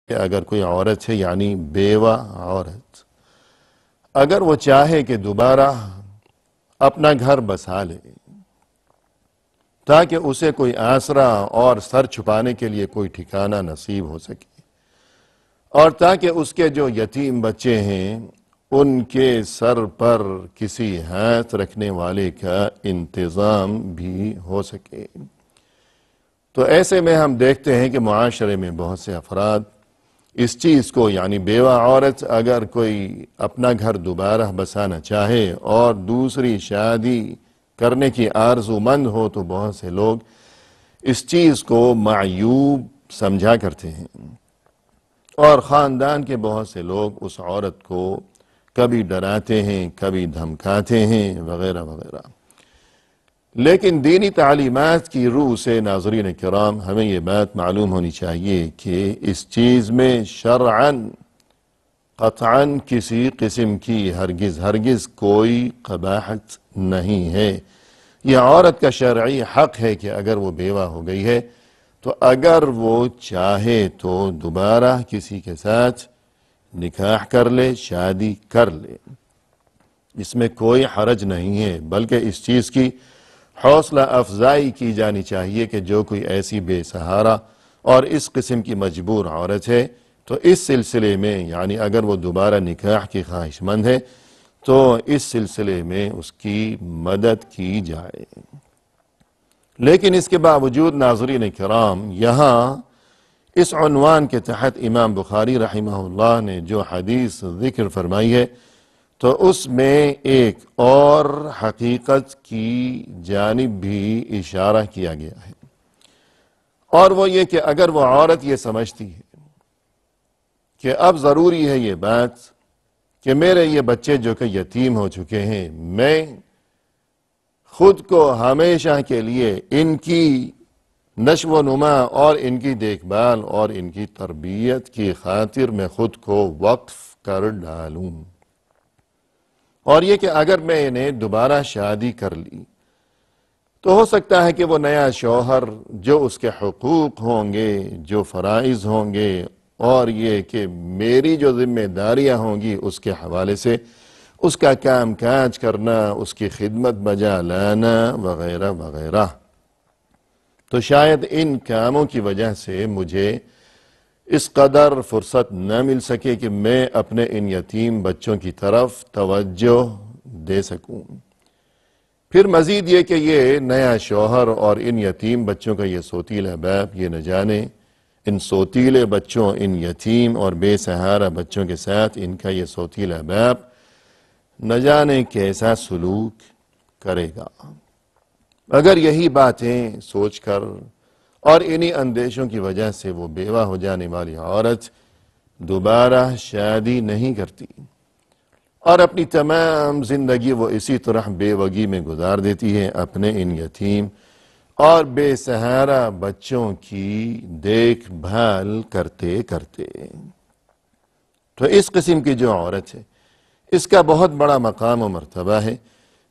کہ اگر کوئی عورت ہے یعنی بیوہ عورت اگر وہ چاہے کہ دوبارہ اپنا گھر بسا لے تاکہ اسے کوئی آسرا اور سر چھپانے کے لیے کوئی ٹھکانہ نصیب ہو سکے اور تاکہ اس کے جو یتیم بچے ہیں ان کے سر پر کسی ہاتھ رکھنے والے کا انتظام بھی ہو سکے، تو ایسے میں ہم دیکھتے ہیں کہ معاشرے میں بہت سے افراد اس چیز کو یعنی بیوہ عورت اگر کوئی اپنا گھر دوبارہ بسانا چاہے اور دوسری شادی کرنے کی آرزو مند ہو تو بہت سے لوگ اس چیز کو معیوب سمجھا کرتے ہیں اور خاندان کے بہت سے لوگ اس عورت کو کبھی ڈراتے ہیں کبھی دھمکاتے ہیں وغیرہ وغیرہ، لیکن دینی تعلیمات کی روح سے ناظرین کرام ہمیں یہ بات معلوم ہونی چاہیے کہ اس چیز میں شرعاً قطعاً کسی قسم کی ہرگز کوئی قباحت نہیں ہے۔ یہ عورت کا شرعی حق ہے کہ اگر وہ بیوہ ہو گئی ہے تو اگر وہ چاہے تو دوبارہ کسی کے ساتھ نکاح کر لے، شادی کر لے، اس میں کوئی حرج نہیں ہے، بلکہ اس چیز کی حوصلہ افزائی کی جانی چاہیے کہ جو کوئی ایسی بے سہارا اور اس قسم کی مجبور عورت ہے تو اس سلسلے میں یعنی اگر وہ دوبارہ نکاح کی خواہش مند ہے تو اس سلسلے میں اس کی مدد کی جائے۔ لیکن اس کے باوجود ناظرین کرام یہاں اس عنوان کے تحت امام بخاری رحمہ اللہ نے جو حدیث ذکر فرمائی ہے تو اس میں ایک اور حقیقت کی جانب بھی اشارہ کیا گیا ہے، اور وہ یہ کہ اگر وہ عورت یہ سمجھتی ہے کہ اب ضروری ہے یہ بات کہ میرے یہ بچے جو کہ یتیم ہو چکے ہیں میں خود کو ہمیشہ کے لیے ان کی نشو و نما اور ان کی دیکھ بھال اور ان کی تربیت کی خاطر میں خود کو وقف کر ڈالوں، اور یہ کہ اگر میں نے دوبارہ شادی کر لی تو ہو سکتا ہے کہ وہ نیا شوہر جو اس کے حقوق ہوں گے، جو فرائض ہوں گے اور یہ کہ میری جو ذمہ داریاں ہوں گی اس کے حوالے سے اس کا کام کاج کرنا، اس کی خدمت بجا لانا وغیرہ وغیرہ، تو شاید ان کاموں کی وجہ سے مجھے اس قدر فرصت نہ مل سکے کہ میں اپنے ان یتیم بچوں کی طرف توجہ دے سکوں۔ پھر مزید یہ کہ یہ نیا شوہر اور ان یتیم بچوں کا یہ سوتیلا باپ یہ نہ جانے ان سوتیلے بچوں، ان یتیم اور بے سہارا بچوں کے ساتھ ان کا یہ سوتیلا باپ نہ جانے کیسا سلوک کرے گا۔ اگر یہی باتیں سوچ کر اور انہی اندیشوں کی وجہ سے وہ بیوہ ہو جانے والی عورت دوبارہ شادی نہیں کرتی اور اپنی تمام زندگی وہ اسی طرح بیوگی میں گزار دیتی ہے اپنے ان یتیم اور بے سہارا بچوں کی دیکھ بھال کرتے کرتے، تو اس قسم کی جو عورت ہے اس کا بہت بڑا مقام و مرتبہ ہے،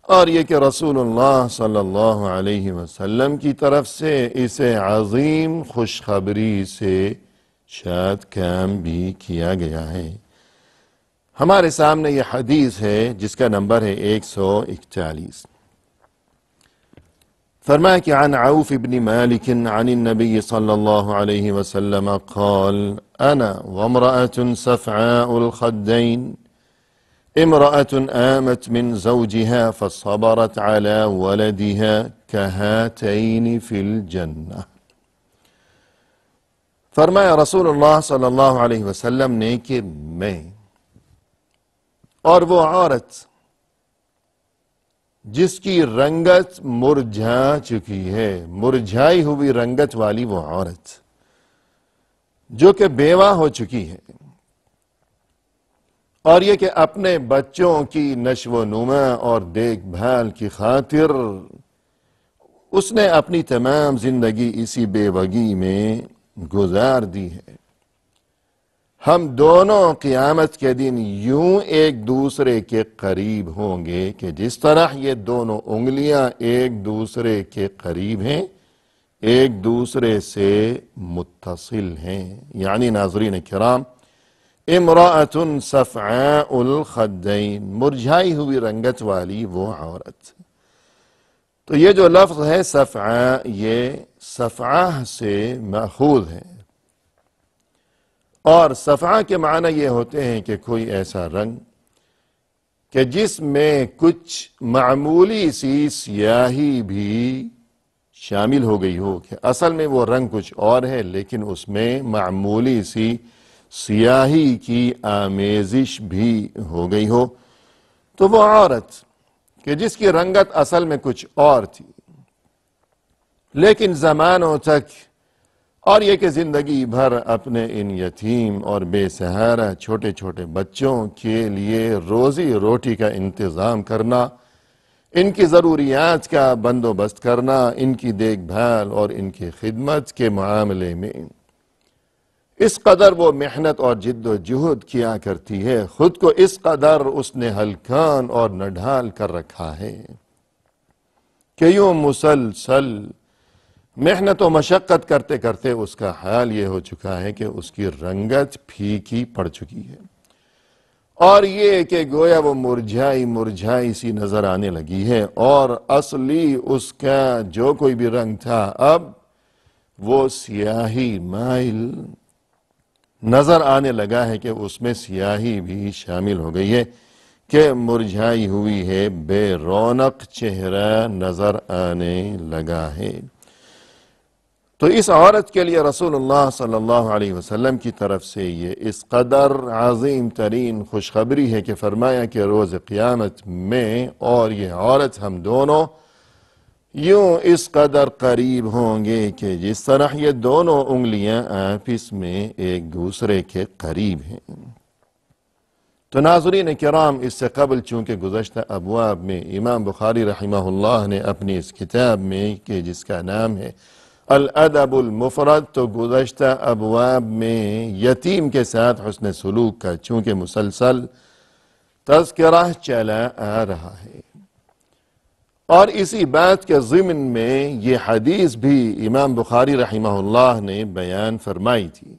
اور یہ کہ رسول اللہ صلی اللہ علیہ وسلم کی طرف سے اسے عظیم خوشخبری سے شاد کام بھی کیا گیا ہے۔ ہمارے سامنے یہ حدیث ہے جس کا نمبر ہے 141، فرمایا کہ عن عوف بن مالک عن النبي صلى الله عليه وسلم قال أنا وامرأة سفعاء الخدين امرأة آمت من زوجها فصبرت على ولدها كهاتين في الجنة۔ فرمایا رسول اللہ صلی اللہ علیہ وسلم نے کہ میں اور وہ عورت جس کی رنگت مرجھا چکی ہے، مرجھائی ہوئی رنگت والی وہ عورت جو کہ بیوہ ہو چکی ہے اور یہ کہ اپنے بچوں کی نشو و نما اور دیکھ بھال کی خاطر اس نے اپنی تمام زندگی اسی بیوگی میں گزار دی ہے، ہم دونوں قیامت کے دن یوں ایک دوسرے کے قریب ہوں گے کہ جس طرح یہ دونوں انگلیاں ایک دوسرے کے قریب ہیں ایک دوسرے سے متصل ہیں. یعنی ناظرین کرام، امرأۃ صفعاء الخدین، مرجھائی ہوئی رنگت والی وہ عورت. تو یہ جو لفظ ہے صفعاء، یہ صفعہ سے ماخوذ ہے، اور صفعہ کے معنی یہ ہوتے ہیں کہ کوئی ایسا رنگ کہ جس میں کچھ معمولی سی سیاہی بھی شامل ہو گئی ہو، کہ اصل میں وہ رنگ کچھ اور ہے لیکن اس میں معمولی سی سیاہی کی آمیزش بھی ہو گئی ہو. تو وہ عورت کہ جس کی رنگت اصل میں کچھ اور تھی، لیکن زمانوں تک، اور یہ کہ زندگی بھر اپنے ان یتیم اور بے سہارا چھوٹے چھوٹے بچوں کے لیے روزی روٹی کا انتظام کرنا، ان کی ضروریات کا بندوبست کرنا، ان کی دیکھ بھال اور ان کی خدمت کے معاملے میں اس قدر وہ محنت اور جد و جہد کیا کرتی ہے، خود کو اس قدر اس نے ہلکان اور نڈھال کر رکھا ہے کہ یوں مسلسل محنت و مشقت کرتے کرتے اس کا حال یہ ہو چکا ہے کہ اس کی رنگت پھیکی پڑ چکی ہے، اور یہ کہ گویا وہ مرجھائی سی نظر آنے لگی ہے، اور اصلی اس کا جو کوئی بھی رنگ تھا اب وہ سیاہی مائل نظر آنے لگا ہے، کہ اس میں سیاہی بھی شامل ہو گئی ہے، کہ مرجھائی ہوئی ہے، بے رونق چہرہ نظر آنے لگا ہے. تو اس عورت کے لیے رسول اللہ صلی اللہ علیہ وسلم کی طرف سے یہ اس قدر عظیم ترین خوشخبری ہے کہ فرمایا کہ روز قیامت میں اور یہ عورت ہم دونوں یوں اس قدر قریب ہوں گے کہ جس طرح یہ دونوں انگلیاں آپس میں ایک دوسرے کے قریب ہیں. تو ناظرین کرام، اس سے قبل چونکہ گزشتہ ابواب میں امام بخاری رحمہ اللہ نے اپنی اس کتاب میں کہ جس کا نام ہے الادب المفرد، تو گزشتہ ابواب میں یتیم کے ساتھ حسن سلوک کا چونکہ مسلسل تذکرہ چلا آ رہا ہے، اور اسی بات کے ضمن میں یہ حدیث بھی امام بخاری رحمہ اللہ نے بیان فرمائی تھی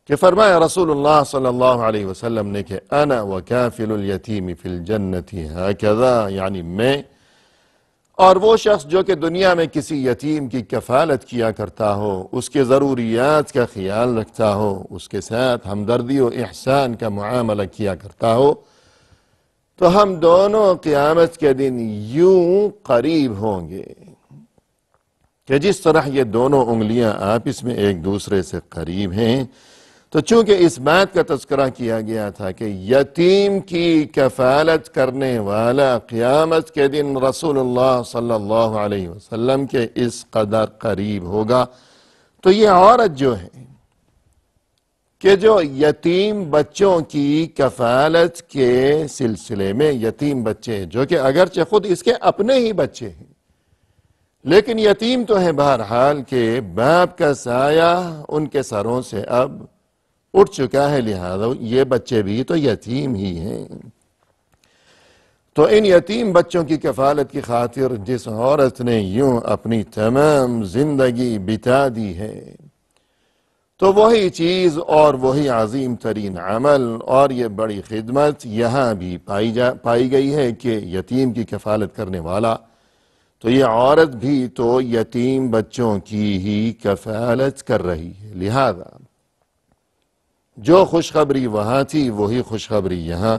کہ فرمایا رسول اللہ صلی اللہ علیہ وسلم نے کہ انا وکافل الیتیم فی الجنت ہکذا، یعنی میں اور وہ شخص جو کہ دنیا میں کسی یتیم کی کفالت کیا کرتا ہو، اس کے ضروریات کا خیال رکھتا ہو، اس کے ساتھ ہمدردی و احسان کا معاملہ کیا کرتا ہو، تو ہم دونوں قیامت کے دن یوں قریب ہوں گے کہ جس طرح یہ دونوں انگلیاں آپس میں ایک دوسرے سے قریب ہیں. تو چونکہ اس بات کا تذکرہ کیا گیا تھا کہ یتیم کی کفالت کرنے والا قیامت کے دن رسول اللہ صلی اللہ علیہ وسلم کے اس قدر قریب ہوگا، تو یہ عورت جو ہے کہ جو یتیم بچوں کی کفالت کے سلسلے میں، یتیم بچے جو کہ اگرچہ خود اس کے اپنے ہی بچے ہیں لیکن یتیم تو ہیں بہرحال، کہ باپ کا سایہ ان کے سروں سے اب اٹھ چکا ہے، لہذا یہ بچے بھی تو یتیم ہی ہیں. تو ان یتیم بچوں کی کفالت کی خاطر جس عورت نے یوں اپنی تمام زندگی بتا دی ہے، تو وہی چیز اور وہی عظیم ترین عمل اور یہ بڑی خدمت یہاں بھی پائی گئی ہے کہ یتیم کی کفالت کرنے والا، تو یہ عورت بھی تو یتیم بچوں کی ہی کفالت کر رہی ہے. لہذا جو خوشخبری وہاں تھی وہی خوشخبری یہاں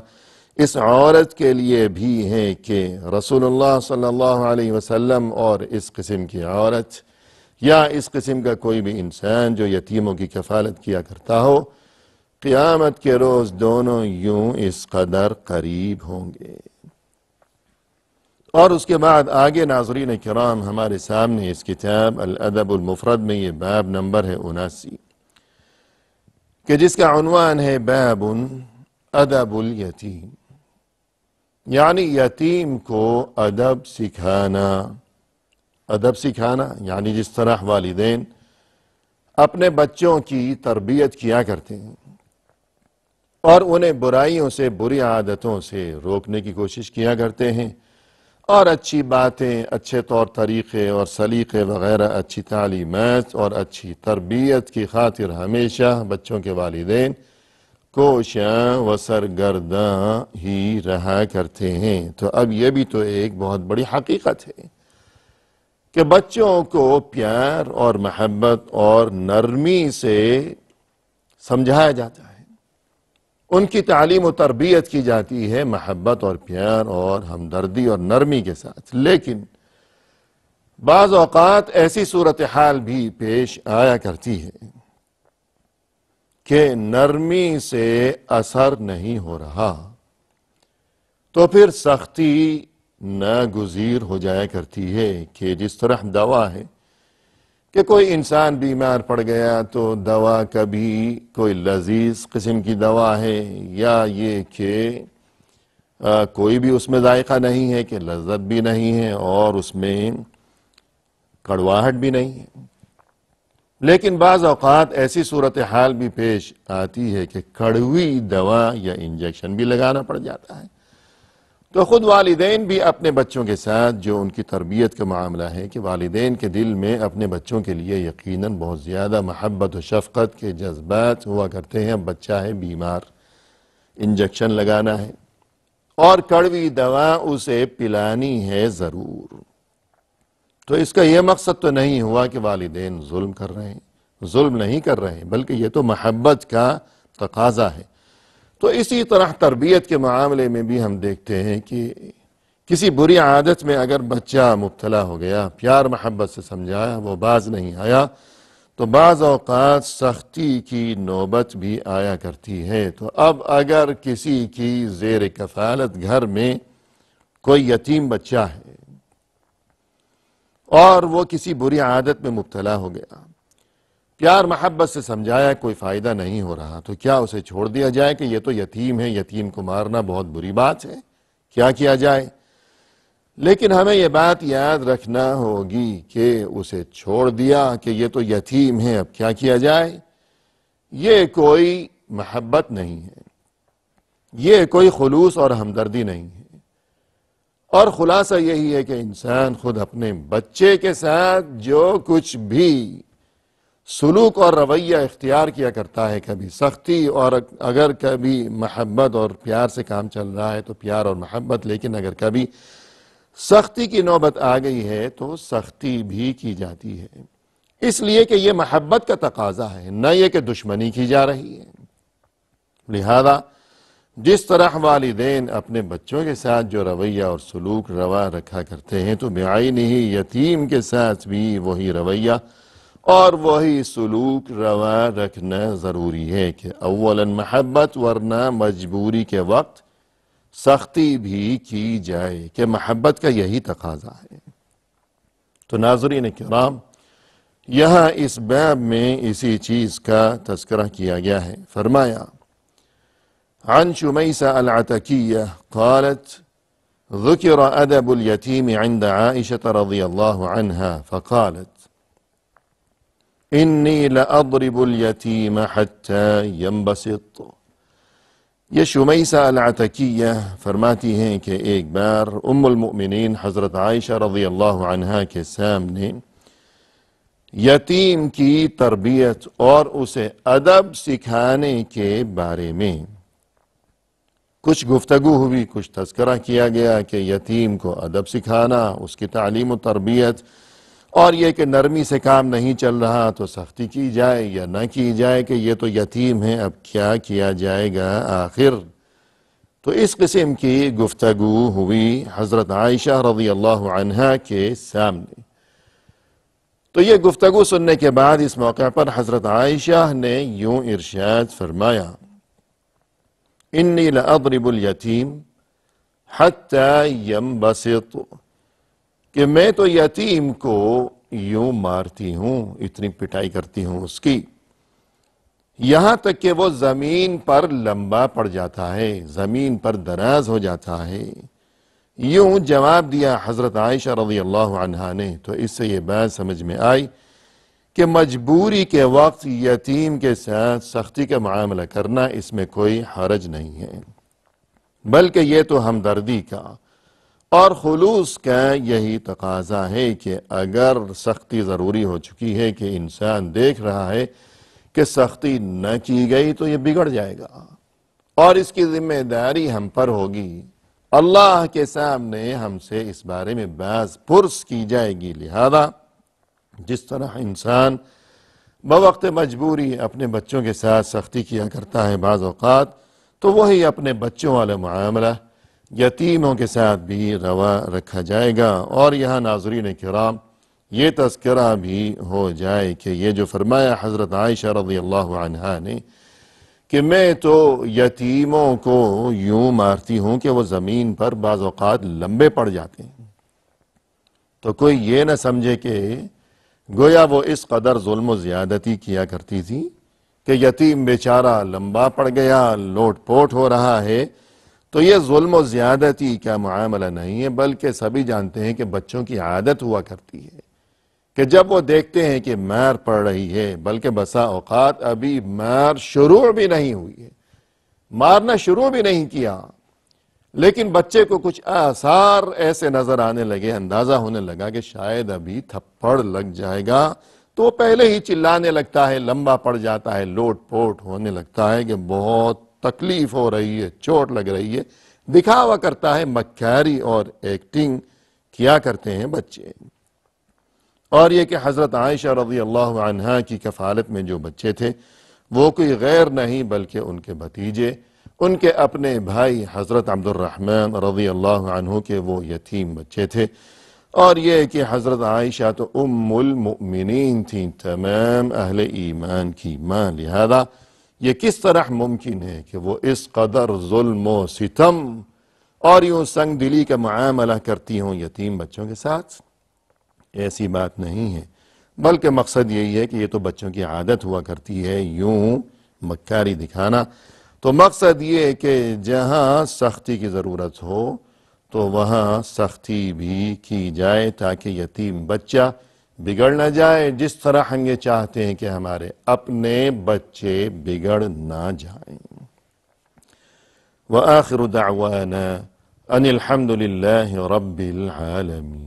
اس عورت کے لیے بھی ہے کہ رسول اللہ صلی اللہ علیہ وسلم اور اس قسم کی عورت یا اس قسم کا کوئی بھی انسان جو یتیموں کی کفالت کیا کرتا ہو، قیامت کے روز دونوں یوں اس قدر قریب ہوں گے. اور اس کے بعد آگے ناظرین کرام ہمارے سامنے اس کتاب الادب المفرد میں یہ باب نمبر ہے 79 کہ جس کا عنوان ہے باب ادب الیتیم، یعنی یتیم کو ادب سکھانا. ادب سکھانا یعنی جس طرح والدین اپنے بچوں کی تربیت کیا کرتے ہیں اور انہیں برائیوں سے، بری عادتوں سے روکنے کی کوشش کیا کرتے ہیں، اور اچھی باتیں، اچھے طور طریقے اور سلیقے وغیرہ، اچھی تعلیمات اور اچھی تربیت کی خاطر ہمیشہ بچوں کے والدین کوشاں و سرگرداں ہی رہا کرتے ہیں۔ تو اب یہ بھی تو ایک بہت بڑی حقیقت ہے کہ بچوں کو پیار اور محبت اور نرمی سے سمجھایا جاتا ہے، ان کی تعلیم و تربیت کی جاتی ہے محبت اور پیار اور ہمدردی اور نرمی کے ساتھ، لیکن بعض اوقات ایسی صورتحال بھی پیش آیا کرتی ہے کہ نرمی سے اثر نہیں ہو رہا، تو پھر سختی ناگزیر ہو جایا کرتی ہے کہ جس طرح دوا ہے کہ کوئی انسان بیمار پڑ گیا تو دوا کبھی کوئی لذیذ قسم کی دوا ہے یا یہ کہ کوئی بھی اس میں ذائقہ نہیں ہے کہ لذت بھی نہیں ہے اور اس میں کڑواہٹ بھی نہیں ہے، لیکن بعض اوقات ایسی صورتحال بھی پیش آتی ہے کہ کڑوی دوا یا انجیکشن بھی لگانا پڑ جاتا ہے۔ تو خود والدین بھی اپنے بچوں کے ساتھ جو ان کی تربیت کا معاملہ ہے کہ والدین کے دل میں اپنے بچوں کے لیے یقیناً بہت زیادہ محبت و شفقت کے جذبات ہوا کرتے ہیں۔ اب بچہ ہے بیمار، انجیکشن لگانا ہے اور کڑوی دوا اسے پلانی ہے ضرور، تو اس کا یہ مقصد تو نہیں ہوا کہ والدین ظلم کر رہے ہیں، ظلم نہیں کر رہے ہیں، بلکہ یہ تو محبت کا تقاضا ہے۔ تو اسی طرح تربیت کے معاملے میں بھی ہم دیکھتے ہیں کہ کسی بری عادت میں اگر بچہ مبتلا ہو گیا، پیار محبت سے سمجھایا، وہ باز نہیں آیا، تو بعض اوقات سختی کی نوبت بھی آیا کرتی ہے۔ تو اب اگر کسی کی زیر کفالت گھر میں کوئی یتیم بچہ ہے اور وہ کسی بری عادت میں مبتلا ہو گیا، پیار محبت سے سمجھایا، کوئی فائدہ نہیں ہو رہا، تو کیا اسے چھوڑ دیا جائے کہ یہ تو یتیم ہے، یتیم کو مارنا بہت بری بات ہے، کیا کیا جائے؟ لیکن ہمیں یہ بات یاد رکھنا ہوگی کہ اسے چھوڑ دیا کہ یہ تو یتیم ہے، اب کیا کیا جائے؟ یہ کوئی محبت نہیں ہے، یہ کوئی خلوص اور ہمدردی نہیں ہے، اور خلاصہ یہی ہے کہ انسان خود اپنے بچے کے ساتھ جو کچھ بھی سلوک اور رویہ اختیار کیا کرتا ہے، کبھی سختی اور اگر کبھی محبت اور پیار سے کام چل رہا ہے تو پیار اور محبت، لیکن اگر کبھی سختی کی نوبت آ گئی ہے تو سختی بھی کی جاتی ہے، اس لیے کہ یہ محبت کا تقاضا ہے، نہ یہ کہ دشمنی کی جا رہی ہے۔ لہذا جس طرح والدین اپنے بچوں کے ساتھ جو رویہ اور سلوک روا رکھا کرتے ہیں تو بعینہ ہی یتیم کے ساتھ بھی وہی رویہ اور وہی سلوک روا رکھنا ضروری ہے کہ اولا محبت، ورنہ مجبوری کے وقت سختی بھی کی جائے، کہ محبت کا یہی تقاضا ہے۔ تو ناظرین کرام، یہاں اس باب میں اسی چیز کا تذکرہ کیا گیا ہے۔ فرمایا عن شمیسہ العتکیہ قالت ذکر ادب الیتیم عند عائشة رضی اللہ عنہا فقالت انی لأضرب الیتیم حتی ینبسط۔ یہ شمیسہ العتکیہ فرماتی ہیں کہ ایک بار ام المؤمنین حضرت عائشہ رضی اللہ عنہا کے سامنے یتیم کی تربیت اور اسے ادب سکھانے کے بارے میں کچھ گفتگو ہوئی، کچھ تذکرہ کیا گیا کہ یتیم کو ادب سکھانا، اس کی تعلیم و تربیت، اور یہ کہ نرمی سے کام نہیں چل رہا تو سختی کی جائے یا نہ کی جائے، کہ یہ تو یتیم ہے، اب کیا کیا جائے گا آخر۔ تو اس قسم کی گفتگو ہوئی حضرت عائشہ رضی اللہ عنہا کے سامنے۔ تو یہ گفتگو سننے کے بعد اس موقع پر حضرت عائشہ نے یوں ارشاد فرمایا انی لأضرب الیتیم حتی ینبسط، کہ میں تو یتیم کو یوں مارتی ہوں، اتنی پٹائی کرتی ہوں اس کی، یہاں تک کہ وہ زمین پر لمبا پڑ جاتا ہے، زمین پر دراز ہو جاتا ہے۔ یوں جواب دیا حضرت عائشہ رضی اللہ عنہا نے۔ تو اس سے یہ بات سمجھ میں آئی کہ مجبوری کے وقت یتیم کے ساتھ سختی کا معاملہ کرنا، اس میں کوئی حرج نہیں ہے، بلکہ یہ تو ہمدردی کا اور خلوص کا یہی تقاضا ہے کہ اگر سختی ضروری ہو چکی ہے کہ انسان دیکھ رہا ہے کہ سختی نہ کی گئی تو یہ بگڑ جائے گا اور اس کی ذمہ داری ہم پر ہوگی، اللہ کے سامنے ہم سے اس بارے میں باز پرس کی جائے گی۔ لہذا جس طرح انسان بوقت مجبوری اپنے بچوں کے ساتھ سختی کیا کرتا ہے بعض اوقات، تو وہی اپنے بچوں والا معاملہ یتیموں کے ساتھ بھی روا رکھا جائے گا۔ اور یہاں ناظرین کرام یہ تذکرہ بھی ہو جائے کہ یہ جو فرمایا حضرت عائشہ رضی اللہ عنہا نے کہ میں تو یتیموں کو یوں مارتی ہوں کہ وہ زمین پر بعض اوقات لمبے پڑ جاتے ہیں، تو کوئی یہ نہ سمجھے کہ گویا وہ اس قدر ظلم و زیادتی کیا کرتی تھی کہ یتیم بیچارہ لمبا پڑ گیا، لوٹ پوٹ ہو رہا ہے، تو یہ ظلم و زیادتی کا معاملہ نہیں ہے، بلکہ سبھی جانتے ہیں کہ بچوں کی عادت ہوا کرتی ہے کہ جب وہ دیکھتے ہیں کہ مار پڑ رہی ہے، بلکہ بسا اوقات ابھی مار شروع بھی نہیں ہوئی ہے، مارنا شروع بھی نہیں کیا، لیکن بچے کو کچھ آثار ایسے نظر آنے لگے، اندازہ ہونے لگا کہ شاید ابھی تھپڑ لگ جائے گا، تو وہ پہلے ہی چلانے لگتا ہے، لمبا پڑ جاتا ہے، لوٹ پوٹ ہونے لگتا ہے کہ بہت تکلیف ہو رہی ہے، چوٹ لگ رہی ہے، دکھاوا کرتا ہے، مکاری اور ایکٹنگ کیا کرتے ہیں بچے۔ اور یہ کہ حضرت عائشہ رضی اللہ عنہا کی کفالت میں جو بچے تھے وہ کوئی غیر نہیں بلکہ ان کے بھتیجے، ان کے اپنے بھائی حضرت عبد الرحمن رضی اللہ عنہ کے وہ یتیم بچے تھے۔ اور یہ کہ حضرت عائشہ تو ام المؤمنین تھیں، تمام اہل ایمان کی ماں، لہذا یہ کس طرح ممکن ہے کہ وہ اس قدر ظلم و ستم اور یوں سنگ دلی کا معاملہ کرتی ہوں یتیم بچوں کے ساتھ؟ ایسی بات نہیں ہے، بلکہ مقصد یہی ہے کہ یہ تو بچوں کی عادت ہوا کرتی ہے یوں مکاری دکھانا۔ تو مقصد یہ ہے کہ جہاں سختی کی ضرورت ہو تو وہاں سختی بھی کی جائے تاکہ یتیم بچہ بگڑ نہ جائے، جس طرح ہم یہ چاہتے ہیں کہ ہمارے اپنے بچے بگڑ نہ جائیں۔ وآخر دعوانا ان الحمد للہ رب العالمین۔